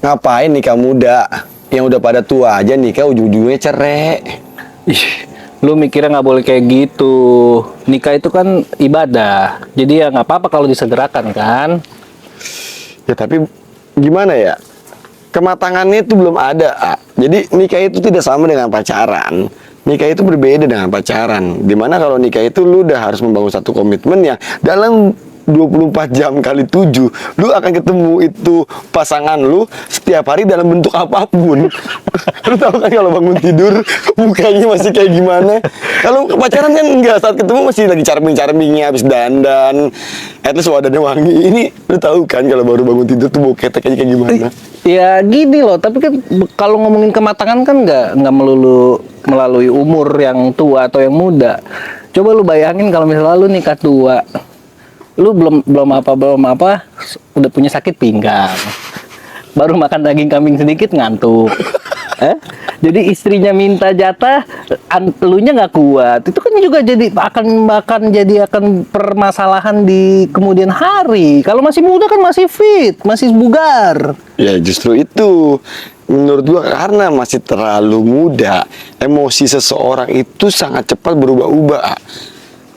Ngapain nikah muda? Yang udah pada tua aja nikah ujung-ujungnya cerai. Ih, lu mikirnya nggak boleh kayak gitu. Nikah itu kan ibadah. Jadi ya nggak apa-apa kalau disegerakan kan. Ya tapi gimana ya? Kematangannya itu belum ada. Jadi nikah itu tidak sama dengan pacaran. Nikah itu berbeda dengan pacaran. Dimana kalau nikah itu lu udah harus membangun satu komitmen yang dalam 24 jam kali 7 lu akan ketemu itu pasangan lu setiap hari dalam bentuk apapun. Lu tahu kan kalau bangun tidur mukanya masih kayak gimana. Kalau pacaran kan enggak, saat ketemu masih lagi charming-charmingnya, habis dandan, at least wadahnya wangi. Ini lu tahu kan kalau baru bangun tidur tuh bau ketek kayak gimana. Ya gini loh, tapi kan kalau ngomongin kematangan kan nggak melulu melalui umur yang tua atau yang muda. Coba lu bayangin kalau misalnya lu nikah tua, lu belum apa udah punya sakit pinggang, baru makan daging kambing sedikit ngantuk. Jadi istrinya minta jatah, elunya nggak kuat. Itu kan juga jadi akan permasalahan di kemudian hari. Kalau masih muda kan masih fit, masih bugar. Ya justru itu menurut gua karena masih terlalu muda, emosi seseorang itu sangat cepat berubah-ubah.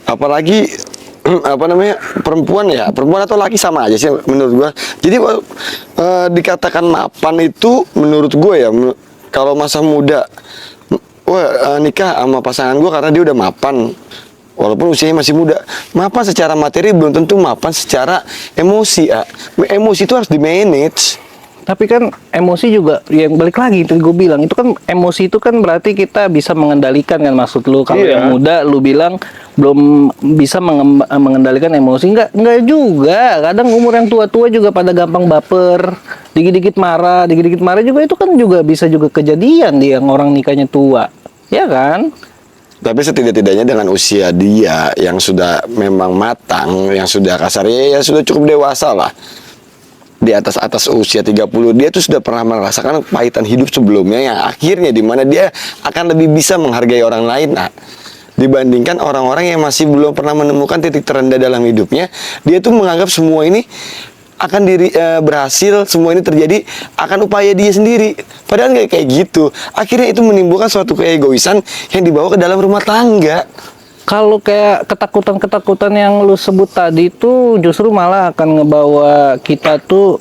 Apalagi apa namanya, perempuan atau laki sama aja sih menurut gua. Jadi dikatakan mapan itu menurut gua ya, kalau masa muda nikah sama pasangan gua karena dia udah mapan, walaupun usianya masih muda. Mapan secara materi belum tentu mapan secara emosi. Emosi itu harus di manage. Tapi kan emosi juga, yang balik lagi itu gue bilang, itu kan emosi itu kan berarti kita bisa mengendalikan kan, maksud lu. Kalau Iya. yang muda lu bilang belum bisa mengendalikan emosi, enggak juga. Kadang umur yang tua-tua juga pada gampang baper, dikit-dikit marah juga, itu kan juga bisa juga kejadian di yang orang nikahnya tua. Ya kan? Tapi setidak-tidaknya dengan usia dia yang sudah memang matang, yang sudah kasarnya ya sudah cukup dewasa lah. Di atas usia 30, dia tuh sudah pernah merasakan pahitan hidup sebelumnya yang akhirnya dimana dia akan lebih bisa menghargai orang lain dibandingkan orang-orang yang masih belum pernah menemukan titik terendah dalam hidupnya. Dia tuh menganggap semua ini akan berhasil, semua ini terjadi akan upaya dia sendiri, padahal nggak kayak gitu. Akhirnya itu menimbulkan suatu keegoisan yang dibawa ke dalam rumah tangga. Kalau kayak ketakutan-ketakutan yang lu sebut tadi itu justru malah akan ngebawa kita tuh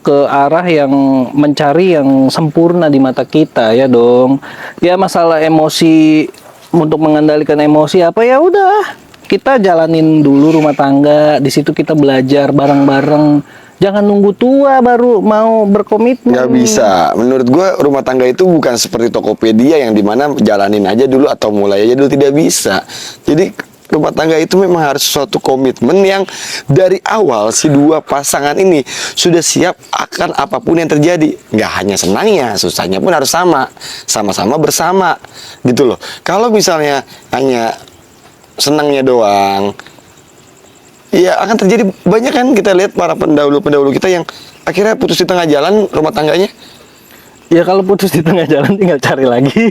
ke arah yang mencari yang sempurna di mata kita, ya dong. Ya masalah emosi, untuk mengendalikan emosi apa, ya udah kita jalanin dulu rumah tangga, di situ kita belajar bareng-bareng. Jangan nunggu tua baru mau berkomitmen. Nggak bisa. Menurut gue rumah tangga itu bukan seperti Tokopedia yang dimana jalanin aja dulu atau mulai aja dulu, tidak bisa. Jadi rumah tangga itu memang harus suatu komitmen yang dari awal si dua pasangan ini sudah siap akan apapun yang terjadi. Nggak hanya senangnya, susahnya pun harus sama-sama bersama gitu loh. Kalau misalnya hanya senangnya doang, ya akan terjadi banyak kan, kita lihat para pendahulu kita yang akhirnya putus di tengah jalan rumah tangganya. Ya kalau putus di tengah jalan tinggal cari lagi.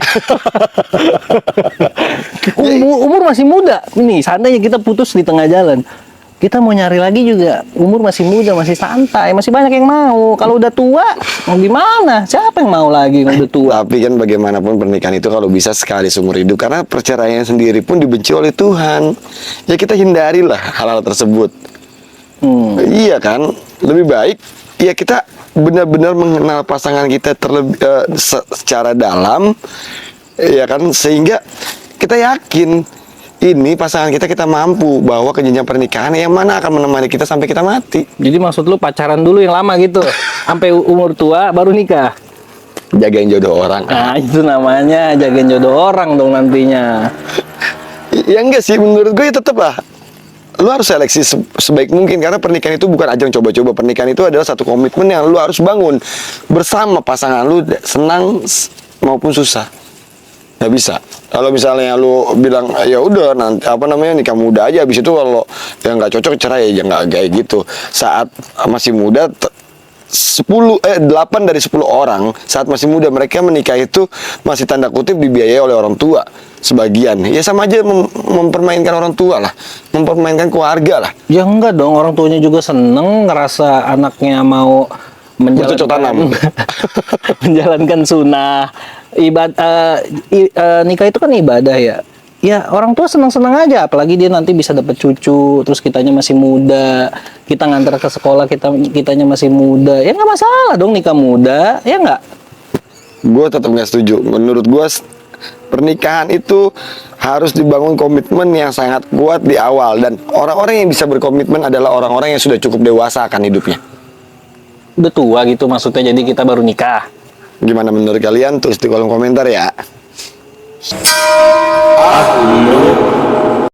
Umur masih muda. Nih, seandainya kita putus di tengah jalan, kita mau nyari lagi juga, umur masih muda, masih santai, masih banyak yang mau. Kalau udah tua, mau gimana? Siapa yang mau lagi kalau udah tua? Tapi kan bagaimanapun pernikahan itu kalau bisa sekali seumur hidup, karena perceraian sendiri pun dibenci oleh Tuhan. Ya kita hindarilah hal-hal tersebut. Iya kan? Lebih baik ya kita benar-benar mengenal pasangan kita terlebih secara dalam, ya kan, sehingga kita yakin ini pasangan kita mampu bawa ke jenjang pernikahan yang mana akan menemani kita sampai kita mati. Jadi maksud lu pacaran dulu yang lama gitu, sampai umur tua baru nikah? Jagain jodoh orang. Nah itu namanya jagain jodoh orang dong nantinya. Ya enggak sih, menurut gue ya tetap lah, lu harus seleksi sebaik mungkin, karena pernikahan itu bukan ajang coba-coba. Pernikahan itu adalah satu komitmen yang lu harus bangun bersama pasangan lu, senang maupun susah. Nggak bisa kalau misalnya lu bilang ya udah nanti nikah muda aja, habis itu kalau yang nggak cocok cerai, ya nggak kayak gitu. Saat masih muda 8 dari 10 orang saat masih muda mereka menikah itu masih tanda kutip dibiayai oleh orang tua sebagian. Ya sama aja mempermainkan orang tua lah, mempermainkan keluarga lah. Ya enggak dong, orang tuanya juga seneng ngerasa anaknya mau Bercocok tanam. menjalankan sunnah nikah itu kan ibadah ya. Ya orang tua senang-senang aja, apalagi dia nanti bisa dapat cucu, terus kitanya masih muda, kita ngantar ke sekolah, kitanya masih muda, ya nggak masalah dong nikah muda, ya nggak? Gue tetap nggak setuju. Menurut gue pernikahan itu harus dibangun komitmen yang sangat kuat di awal, dan orang-orang yang bisa berkomitmen adalah orang-orang yang sudah cukup dewasa akan hidupnya. Udah tua gitu maksudnya, jadi kita baru nikah. Gimana menurut kalian? Tulis di kolom komentar ya.